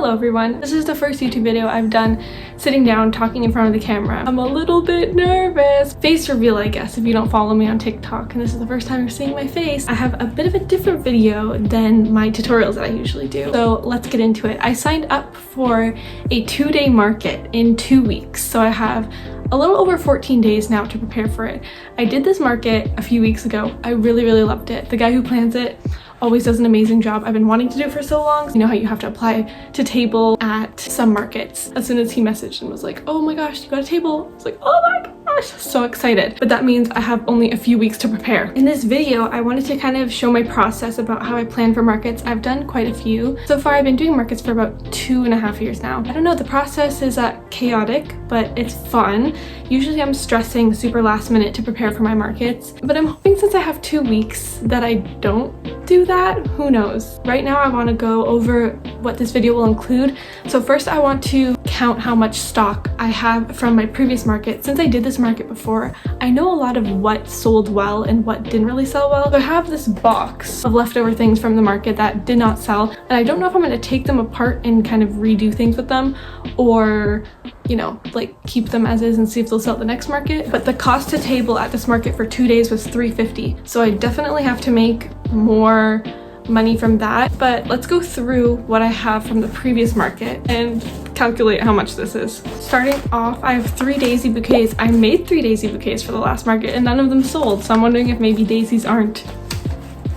Hello everyone, this is the first YouTube video I've done sitting down talking in front of the camera. I'm a little bit nervous. Face reveal, I guess, if you don't follow me on TikTok and this is the first time you're seeing my face. I have a bit of a different video than my tutorials that I usually do. So let's get into it. I signed up for a 2-day market in 2 weeks. So I have a little over 14 days now to prepare for it. I did this market a few weeks ago. I really loved it. The guy who plans it always does an amazing job. I've been wanting to do it for so long. You know how you have to apply to table at some markets. As soon as he messaged and was like, oh my gosh, you got a table. I was like, oh my gosh, so excited. But that means I have only a few weeks to prepare. In this video, I wanted to kind of show my process about how I plan for markets. I've done quite a few. So far, I've been doing markets for about 2.5 years now. I don't know, the process is chaotic, but it's fun. Usually I'm stressing super last minute to prepare for my markets, but I'm hoping since I have 2 weeks that I don't do that. Who knows? Right now I want to go over what this video will include. So first I want to count how much stock I have from my previous market. Since I did this market before, I know a lot of what sold well and what didn't really sell well. So I have this box of leftover things from the market that did not sell, and I don't know if I'm going to take them apart and kind of redo things with them, or you know, like keep them as is and see if they'll sell at the next market. But the cost to table at this market for 2 days was $3.50. So I definitely have to make more money from that. But let's go through what I have from the previous market and calculate how much this is. Starting off, I have 3 daisy bouquets. I made 3 daisy bouquets for the last market and none of them sold. So I'm wondering if maybe daisies aren't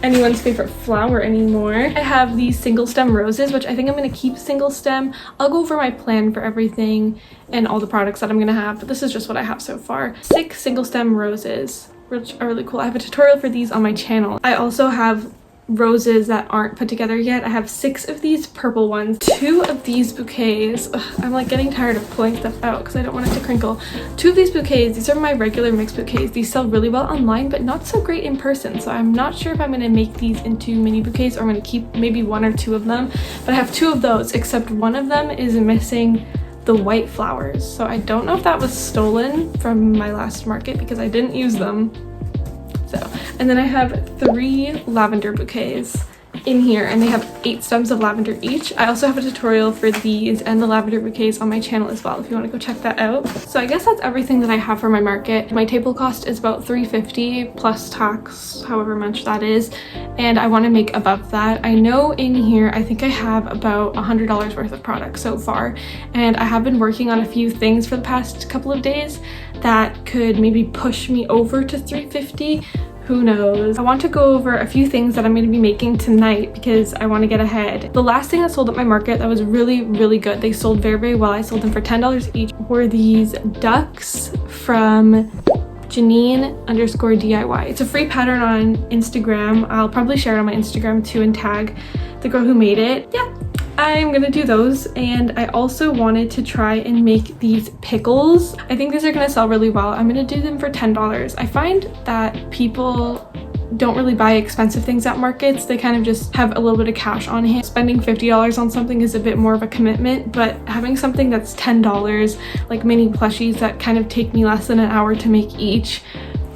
anyone's favorite flower anymore. I have these single stem roses, which I think I'm going to keep single stem. I'll go over my plan for everything and all the products that I'm going to have, but this is just what I have so far. 6 single stem roses, which are really cool. I have a tutorial for these on my channel. I also have roses that aren't put together yet. I have 6 of these purple ones, 2 of these bouquets. Ugh, I'm like getting tired of pulling stuff out because I don't want it to crinkle. 2 of these bouquets, these are my regular mixed bouquets. These sell really well online, but not so great in person. So I'm not sure if I'm going to make these into mini bouquets or I'm going to keep maybe 1 or 2 of them. But I have 2 of those, except one of them is missing the white flowers. So I don't know if that was stolen from my last market because I didn't use them. And then I have 3 lavender bouquets in here and they have 8 stems of lavender each. I also have a tutorial for these and the lavender bouquets on my channel as well if you want to go check that out. So I guess that's everything that I have for my market. My table cost is about $3.50 plus tax, however much that is, and I want to make above that. I know in here I think I have about $100 worth of products so far, and I have been working on a few things for the past couple of days that could maybe push me over to $3.50. Who knows? I want to go over a few things that I'm going to be making tonight because I want to get ahead. The last thing that sold at my market that was really good, they sold very well, I sold them for $10 each, were these ducks from Janine_DIY. It's a free pattern on Instagram. I'll probably share it on my Instagram too and tag the girl who made it. Yeah, I'm gonna do those. And I also wanted to try and make these pickles. I think these are gonna sell really well. I'm gonna do them for $10. I find that people don't really buy expensive things at markets. They kind of just have a little bit of cash on hand. Spending $50 on something is a bit more of a commitment, but having something that's $10, like mini plushies that kind of take me less than an hour to make each,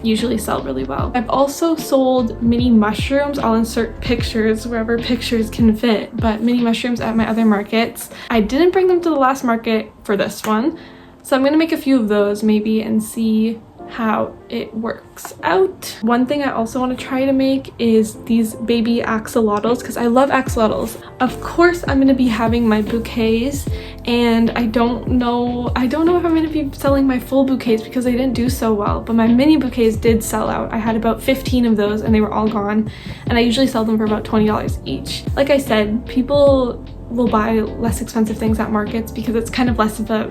usually sell really well. I've also sold mini mushrooms. I'll insert pictures wherever pictures can fit, but mini mushrooms at my other markets. I didn't bring them to the last market for this one, so I'm gonna make a few of those maybe and see how it works out. One thing I also want to try to make is these baby axolotls because I love axolotls. Of course I'm going to be having my bouquets, and I don't know if I'm going to be selling my full bouquets because they didn't do so well, but my mini bouquets did sell out. I had about 15 of those and they were all gone, and I usually sell them for about $20 each. Like I said, people will buy less expensive things at markets because it's kind of less of a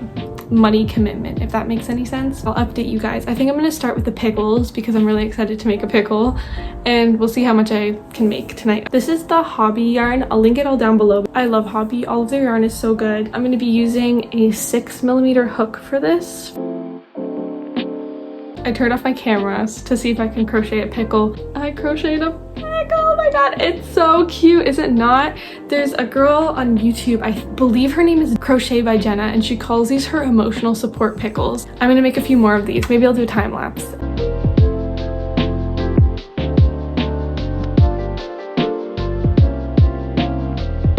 money commitment, if that makes any sense. I'll update you guys. I think I'm going to start with the pickles because I'm really excited to make a pickle, and we'll see how much I can make tonight. This is the Hobby yarn. I'll link it all down below. I love Hobby. All of their yarn is so good. I'm going to be using a 6mm hook for this. I turned off my cameras to see if I can crochet a pickle. I crocheted a pickle. Oh my god, it's so cute, is it not? There's a girl on YouTube, I believe her name is Crochet by Jenna, and she calls these her emotional support pickles. I'm gonna make a few more of these. Maybe I'll do a time lapse.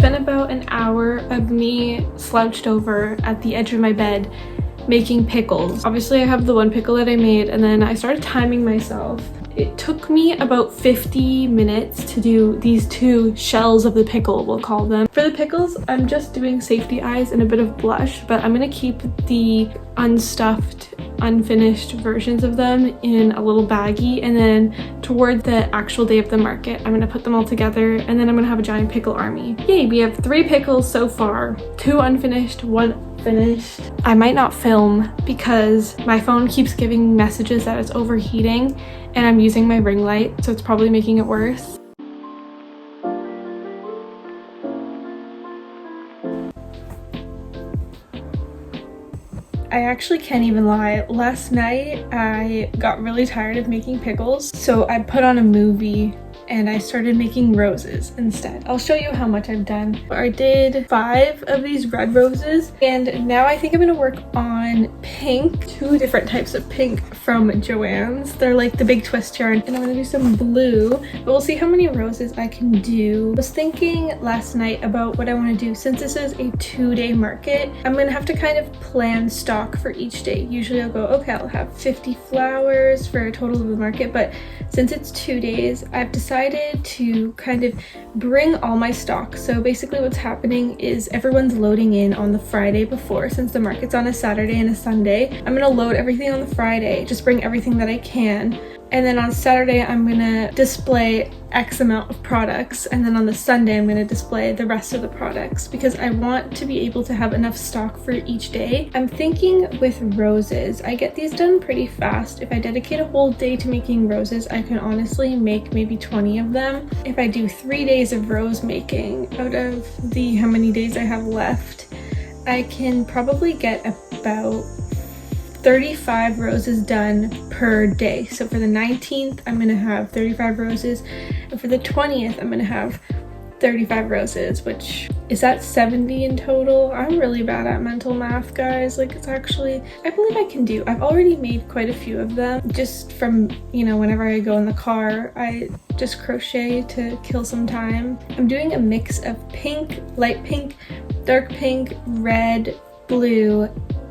Been about an hour of me slouched over at the edge of my bed making pickles. Obviously I have the one pickle that I made, and then I started timing myself. It took me about 50 minutes to do these 2 shells of the pickle, we'll call them. For the pickles, I'm just doing safety eyes and a bit of blush, but I'm gonna keep the unstuffed, unfinished versions of them in a little baggie, and then toward the actual day of the market, I'm gonna put them all together, and then I'm gonna have a giant pickle army. Yay, we have 3 pickles so far, 2 unfinished, 1 finished. I might not film because my phone keeps giving messages that it's overheating, and I'm using my ring light, so it's probably making it worse. I actually can't even lie. Last night I got really tired of making pickles, so I put on a movie and I started making roses instead. I'll show you how much I've done. I did 5 of these red roses, and now I think I'm gonna work on pink, 2 different types of pink from Joann's. They're like the big twist yarn, and I'm gonna do some blue, but we'll see how many roses I can do. I was thinking last night about what I wanna do. Since this is a 2-day market, I'm gonna have to kind of plan stock for each day. Usually I'll go, okay, I'll have 50 flowers for a total of the market, but since it's 2 days, I've decided to kind of bring all my stock. So basically what's happening is everyone's loading in on the Friday before. Since the market's on a Saturday and a Sunday, I'm gonna load everything on the Friday, just bring everything that I can. And then on Saturday, I'm gonna display X amount of products. And then on the Sunday, I'm gonna display the rest of the products because I want to be able to have enough stock for each day. I'm thinking with roses, I get these done pretty fast. If I dedicate a whole day to making roses, I can honestly make maybe 20 of them. If I do 3 days of rose making out of the how many days I have left, I can probably get about 35 roses done per day. So for the 19th, I'm gonna have 35 roses, and for the 20th, I'm gonna have 35 roses, which is that 70 in total. I'm really bad at mental math, guys. Like, it's actually, I believe I can do. I've already made quite a few of them just from, you know, whenever I go in the car, I just crochet to kill some time. I'm doing a mix of pink, light pink, dark pink, red, blue,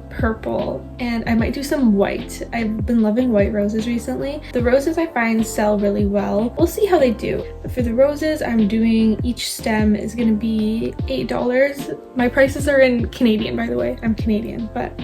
purple, and I might do some white. I've been loving white roses recently. The roses I find sell really well. We'll see how they do. But for the roses I'm doing, each stem is gonna be $8. My prices are in Canadian, by the way. I'm Canadian, but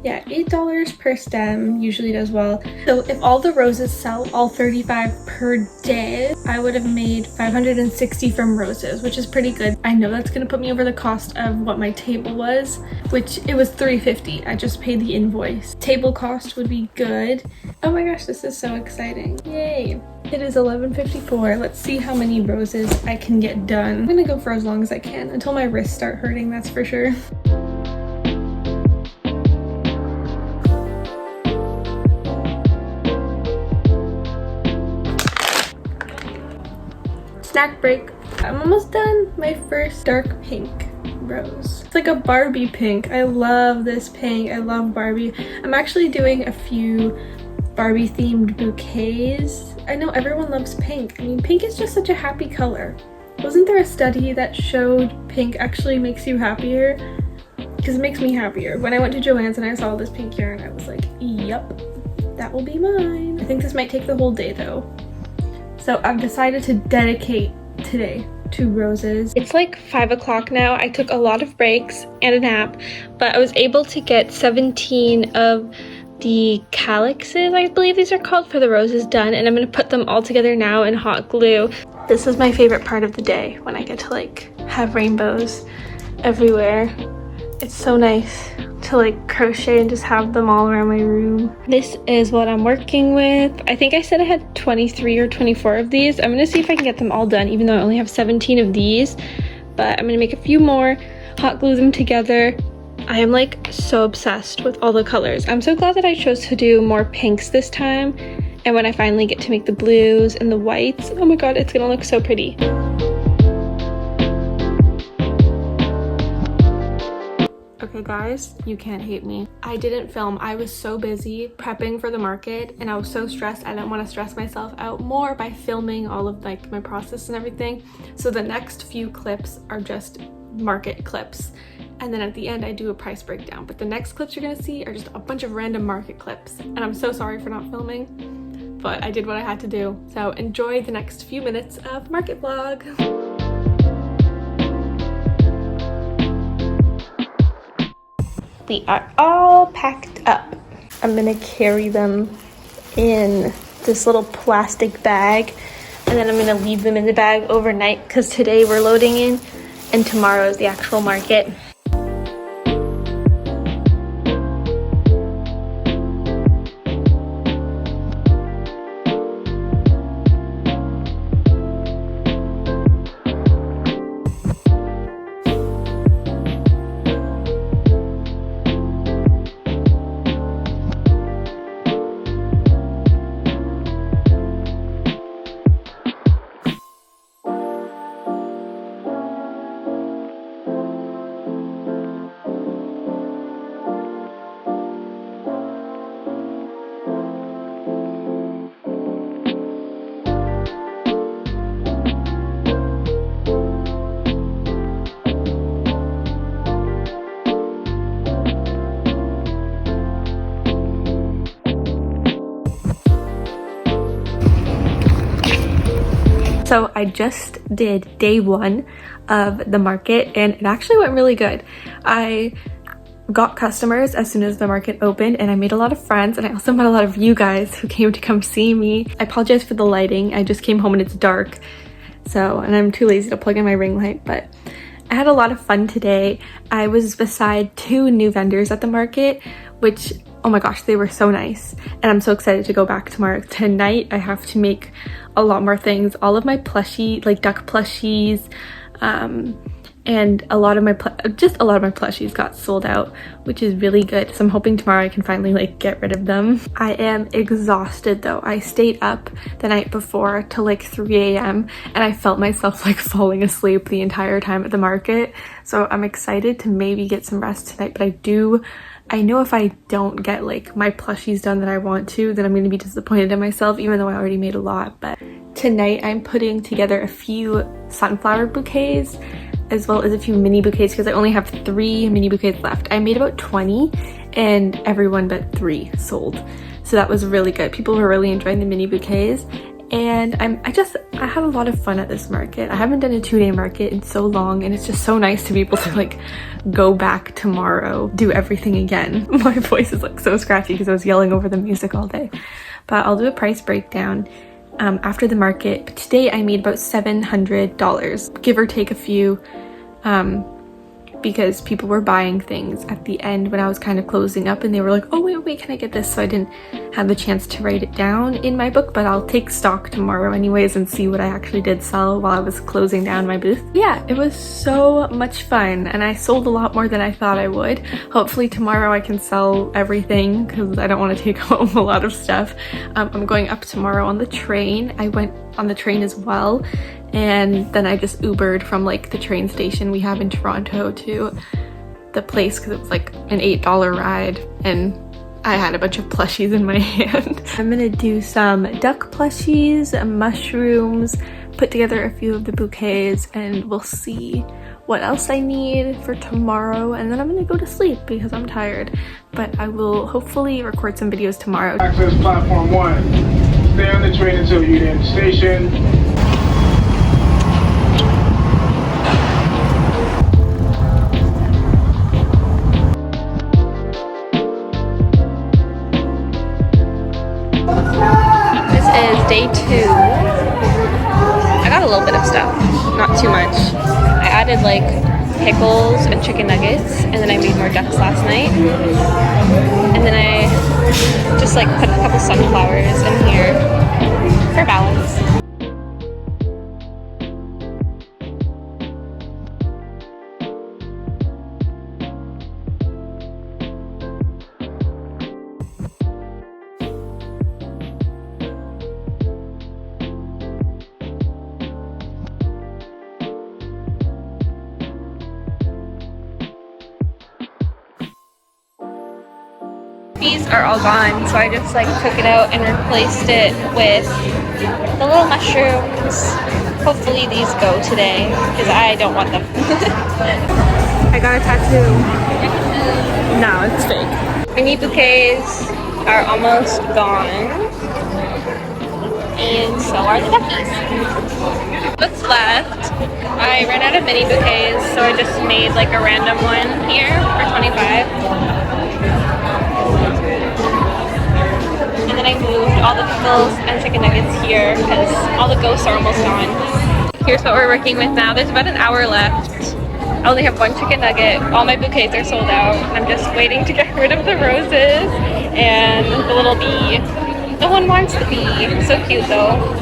yeah, $8 per stem usually does well. So if all the roses sell, all 35 per day, I would have made 560 from roses, which is pretty good. I know that's gonna put me over the cost of what my table was, which it was $350. I just paid the invoice. Table cost would be good. Oh my gosh, this is so exciting. Yay. It is 11:54. Let's see how many roses I can get done. I'm gonna go for as long as I can until my wrists start hurting, that's for sure. Snack break. I'm almost done my first dark pink rose. It's like a Barbie pink. I love this pink. I love Barbie. I'm actually doing a few Barbie themed bouquets. I know everyone loves pink. I mean, pink is just such a happy color. Wasn't there a study that showed pink actually makes you happier? Because it makes me happier. When I went to Joann's and I saw this pink yarn, I was like, yep, that will be mine. I think this might take the whole day though. So I've decided to dedicate today to roses. It's like 5 o'clock now. I took a lot of breaks and a nap, but I was able to get 17 of the calyxes, I believe these are called, for the roses done, and I'm gonna put them all together now in hot glue. This is my favorite part of the day, when I get to like have rainbows everywhere. It's so nice to like crochet and just have them all around my room. This is what I'm working with. I think I said I had 23 or 24 of these. I'm gonna see if I can get them all done, even though I only have 17 of these, but I'm gonna make a few more, hot glue them together. I am like so obsessed with all the colors. I'm so glad that I chose to do more pinks this time, and when I finally get to make the blues and the whites, oh my god, it's gonna look so pretty. Okay guys, you can't hate me. I didn't film. I was so busy prepping for the market and I was so stressed. I didn't want to stress myself out more by filming all of like my process and everything. So the next few clips are just market clips. And then at the end I do a price breakdown. But the next clips you're gonna see are just a bunch of random market clips. And I'm so sorry for not filming, but I did what I had to do. So enjoy the next few minutes of market vlog. We are all packed up. I'm gonna carry them in this little plastic bag, and then I'm gonna leave them in the bag overnight because today we're loading in and tomorrow is the actual market. So I just did day one of the market and it actually went really good. I got customers as soon as the market opened and I made a lot of friends, and I also met a lot of you guys who came to come see me. I apologize for the lighting. I just came home and it's dark, and I'm too lazy to plug in my ring light, but I had a lot of fun today. I was beside 2 new vendors at the market, which, oh my gosh, they were so nice. And I'm so excited to go back tomorrow. Tonight, I have to make a lot more things. All of my plushie, like duck plushies, and a lot of my plushies got sold out, which is really good. So I'm hoping tomorrow I can finally like get rid of them. I am exhausted though. I stayed up the night before till like 3 a.m. and I felt myself like falling asleep the entire time at the market. So I'm excited to maybe get some rest tonight, but I know if I don't get like my plushies done that I want to, then I'm going to be disappointed in myself, even though I already made a lot. But tonight I'm putting together a few sunflower bouquets as well as a few mini bouquets because I only have 3 mini bouquets left. I made about 20 and everyone but 3 sold. So that was really good. People were really enjoying the mini bouquets. And I had a lot of fun at this market. I haven't done a 2-day market in so long, and it's just so nice to be able to like go back tomorrow, do everything again. My voice is like so scratchy because I was yelling over the music all day. But I'll do a price breakdown after the market. But today I made about $700, give or take a few, because people were buying things at the end when I was kind of closing up and they were like, oh wait, can I get this? So I didn't have the chance to write it down in my book, but I'll take stock tomorrow anyways and see what I actually did sell while I was closing down my booth. Yeah, it was so much fun and I sold a lot more than I thought I would. Hopefully tomorrow I can sell everything because I don't want to take home a lot of stuff. I'm going up tomorrow on the train. I went on the train as well, and then I just Ubered from like the train station we have in Toronto to the place because it was like an $8 ride and I had a bunch of plushies in my hand. I'm gonna do some duck plushies, mushrooms, put together a few of the bouquets, and we'll see what else I need for tomorrow, and then I'm gonna go to sleep because I'm tired. But I will hopefully record some videos tomorrow. Access platform 1. Stay on the train until you get in the station. This is day 2. I got a little bit of stuff, not too much. I added like pickles and chicken nuggets, and then I made more ducks last night. And then I just like put a couple sunflowers in here for balance. These are all gone, so I just like took it out and replaced it with the little mushrooms Hopefully these go today, because I don't want them. I got a tattoo. No, it's fake. Mini bouquets are almost gone. And so are the duckies. What's left? I ran out of mini bouquets, so I just made like a random one here for 25. And then I moved all the pickles and chicken nuggets here because all the ghosts are almost gone. Here's what we're working with now. There's about an hour left. I only have one chicken nugget. All my bouquets are sold out. I'm just waiting to get rid of the roses and the little bee. No one wants the bee. So cute though.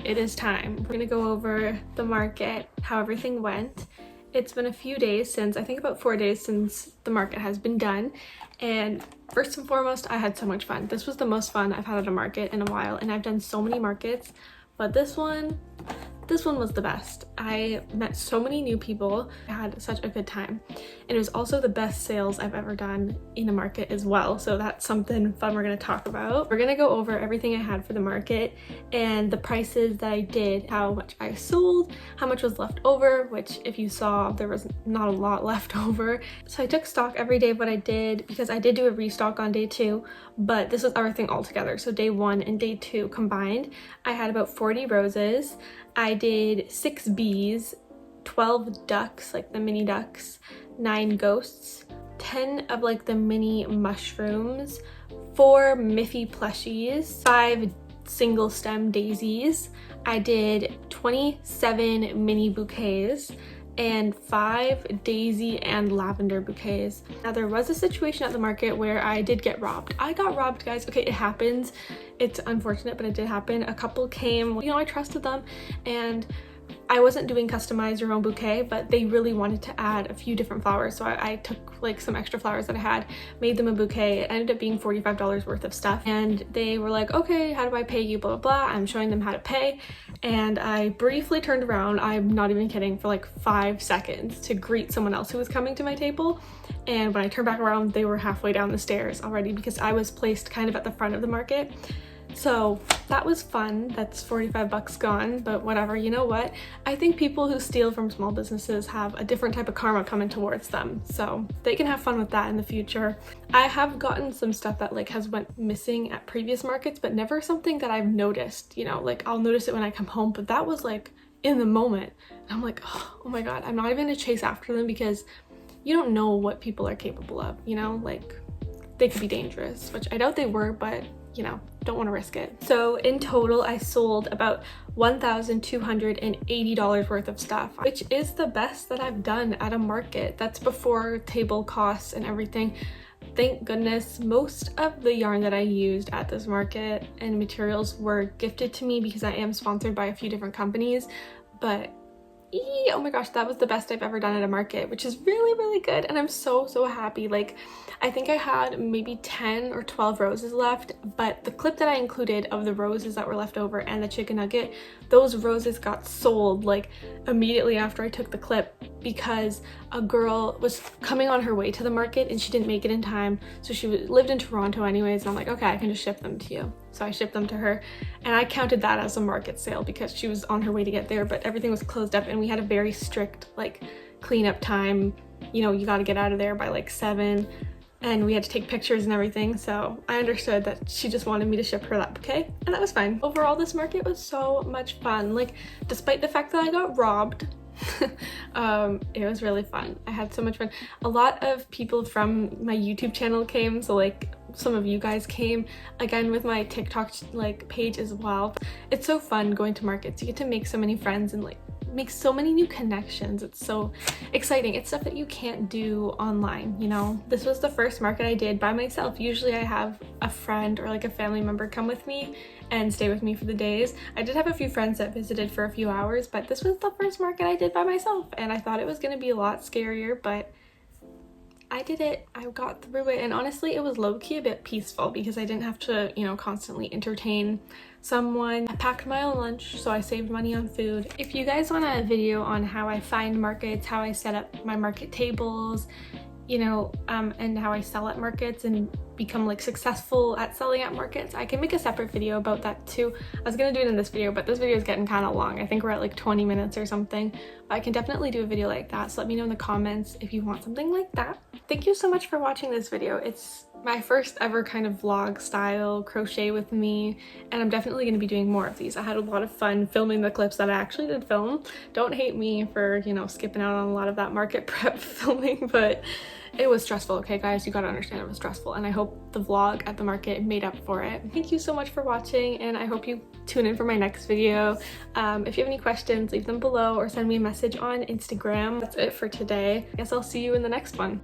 It is time. We're gonna go over the market, how everything went. It's been a few days since, I think about 4 days since the market has been done. And first and foremost, I had so much fun. This was the most fun I've had at a market in a while, and I've done so many markets, but this one was the best. I met so many new people. I had such a good time. And it was also the best sales I've ever done in a market as well. So that's something fun we're gonna talk about. We're gonna go over everything I had for the market and the prices that I did, how much I sold, how much was left over, which if you saw, there was not a lot left over. So I took stock every day of what I did because I did do a restock on day 2, but this was everything all together. So day 1 and day 2 combined, I had about 40 roses. I did 6 bees, 12 ducks, like the mini ducks, 9 ghosts, 10 of like the mini mushrooms, 4 Miffy plushies, 5 single stem daisies. I did 27 mini bouquets and 5 daisy and lavender bouquets. Now there was a situation at the market where I did get robbed. I got robbed, guys. Okay, it happens. It's unfortunate, but it did happen. A couple came, you know, I trusted them, and I wasn't doing customize your own bouquet, but they really wanted to add a few different flowers. So I took like some extra flowers that I had, made them a bouquet. It ended up being $45 worth of stuff. And they were like, okay, how do I pay you? Blah, blah, blah. I'm showing them how to pay. And I briefly turned around, I'm not even kidding, for like 5 seconds to greet someone else who was coming to my table. And when I turned back around, they were halfway down the stairs already because I was placed kind of at the front of the market. So that was fun. That's 45 bucks gone, but whatever. You know what? I think people who steal from small businesses have a different type of karma coming towards them, so they can have fun with that in the future. I have gotten some stuff that like has went missing at previous markets, but never something that I've noticed, you know, like I'll notice it when I come home, but that was like in the moment. And I'm like, oh my God, I'm not even gonna chase after them because you don't know what people are capable of, you know, like they could be dangerous, which I doubt they were, but you know, don't want to risk it. So in total, I sold about $1,280 worth of stuff, which is the best that I've done at a market. That's before table costs and everything. Thank goodness most of the yarn that I used at this market and materials were gifted to me because I am sponsored by a few different companies, but oh my gosh, that was the best I've ever done at a market, which is really, really good. And I'm so happy. Like, I think I had maybe 10 or 12 roses left, but the clip that I included of the roses that were left over and the chicken nugget, those roses got sold like immediately after I took the clip because a girl was coming on her way to the market and she didn't make it in time. So she lived in Toronto anyways, and I'm like, okay, I can just ship them to you. So I shipped them to her, and I counted that as a market sale because she was on her way to get there, but everything was closed up and we had a very strict like cleanup time. You know, you got to get out of there by like 7, and we had to take pictures and everything. So I understood that she just wanted me to ship her that bouquet, and that was fine. Overall, this market was so much fun. Like, despite the fact that I got robbed, it was really fun. I had so much fun. A lot of people from my YouTube channel came, so like some of you guys came, again with my TikTok like page as well. It's so fun going to markets. You get to make so many friends and like make so many new connections. It's so exciting. It's stuff that you can't do online, you know. This was the first market I did by myself. Usually I have a friend or like a family member come with me and stay with me for the days. I did have a few friends that visited for a few hours, but this was the first market I did by myself, and I thought it was going to be a lot scarier, but I did it. I got through it, and honestly it was low-key a bit peaceful because I didn't have to, you know, constantly entertain someone. I packed my own lunch, so I saved money on food. If you guys want a video on how I find markets, how I set up my market tables, you know, and how I sell at markets and become like successful at selling at markets, I can make a separate video about that too. I was gonna do it in this video, but this video is getting kind of long. I think we're at like 20 minutes or something, but I can definitely do a video like that. So let me know in the comments if you want something like that. Thank you so much for watching this video. It's my first ever kind of vlog style crochet with me, and I'm definitely going to be doing more of these. I had a lot of fun filming the clips that I actually did film. Don't hate me for, you know, skipping out on a lot of that market prep filming, but it was stressful, okay guys? You gotta understand it was stressful, and I hope the vlog at the market made up for it. Thank you so much for watching, and I hope you tune in for my next video. If you have any questions, leave them below or send me a message on Instagram. That's it for today. I guess I'll see you in the next one.